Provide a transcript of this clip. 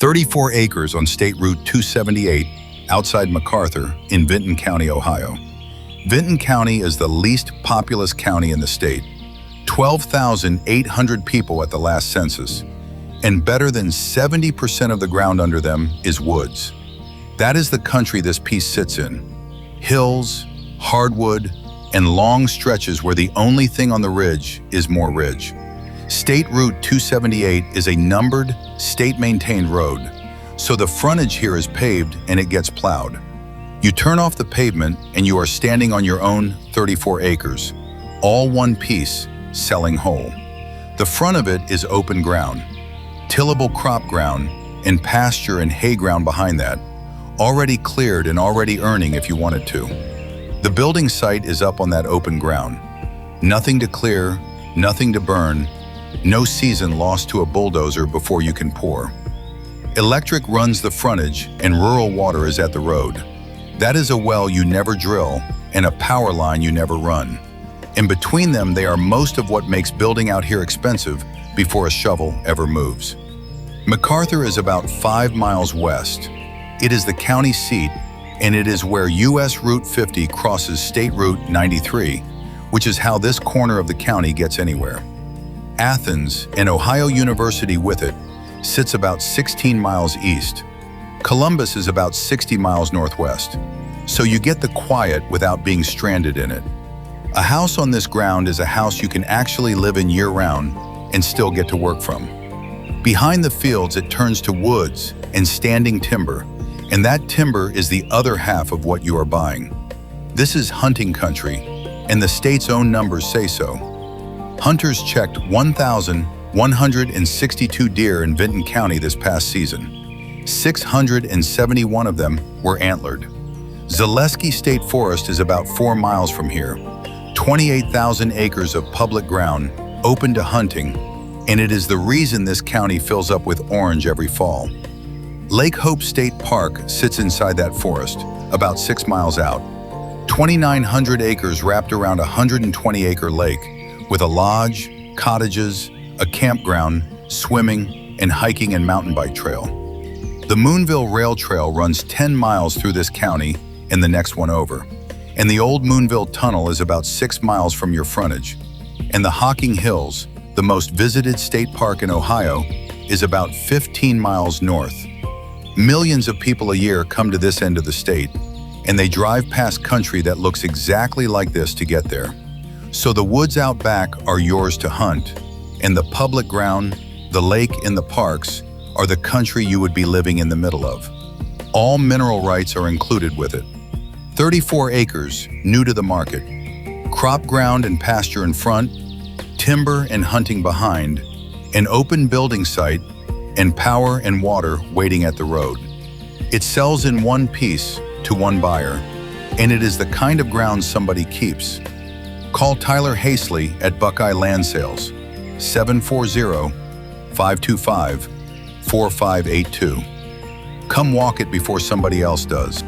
34 acres on State Route 278 outside McArthur in Vinton County, Ohio. Vinton County is the least populous county in the state. 12,800 people at the last census, and better than 70% of the ground under them is woods. That is the country this piece sits in. Hills, hardwood, and long stretches where the only thing on the ridge is more ridge. State Route 278 is a numbered, state-maintained road, so the frontage here is paved and it gets plowed. You turn off the pavement and you are standing on your own 34 acres, all one piece, selling whole. The front of it is open ground, tillable crop ground, and pasture and hay ground behind that, already cleared and already earning if you wanted to. The building site is up on that open ground. Nothing to clear, nothing to burn, no season lost to a bulldozer before you can pour. Electric runs the frontage and rural water is at the road. That is a well you never drill and a power line you never run. In between them, they are most of what makes building out here expensive before a shovel ever moves. McArthur is about 5 miles west. It is the county seat, and it is where US Route 50 crosses State Route 93, which is how this corner of the county gets anywhere. Athens, and Ohio University with it, sits about 16 miles east. Columbus is about 60 miles northwest, so you get the quiet without being stranded in it. A house on this ground is a house you can actually live in year-round and still get to work from. Behind the fields, it turns to woods and standing timber, and that timber is the other half of what you are buying. This is hunting country, and the state's own numbers say so. Hunters checked 1,162 deer in Vinton County this past season. 671 of them were antlered. Zaleski State Forest is about 4 miles from here. 28,000 acres of public ground open to hunting, and it is the reason this county fills up with orange every fall. Lake Hope State Park sits inside that forest, about 6 miles out. 2,900 acres wrapped around a 120-acre lake, with a lodge, cottages, a campground, swimming, and hiking and mountain bike trail. The Moonville Rail Trail runs 10 miles through this county and the next one over. And the old Moonville Tunnel is about 6 miles from your frontage. And the Hocking Hills, the most visited state park in Ohio, is about 15 miles north. Millions of people a year come to this end of the state, and they drive past country that looks exactly like this to get there. So the woods out back are yours to hunt, and the public ground, the lake, and the parks are the country you would be living in the middle of. All mineral rights are included with it. 34 acres, new to the market. Crop ground and pasture in front, timber and hunting behind, an open building site, and power and water waiting at the road. It sells in one piece to one buyer, and it is the kind of ground somebody keeps. Call Tyler Haessly at Buckeye Land Sales, 740-525-4582. Come walk it before somebody else does.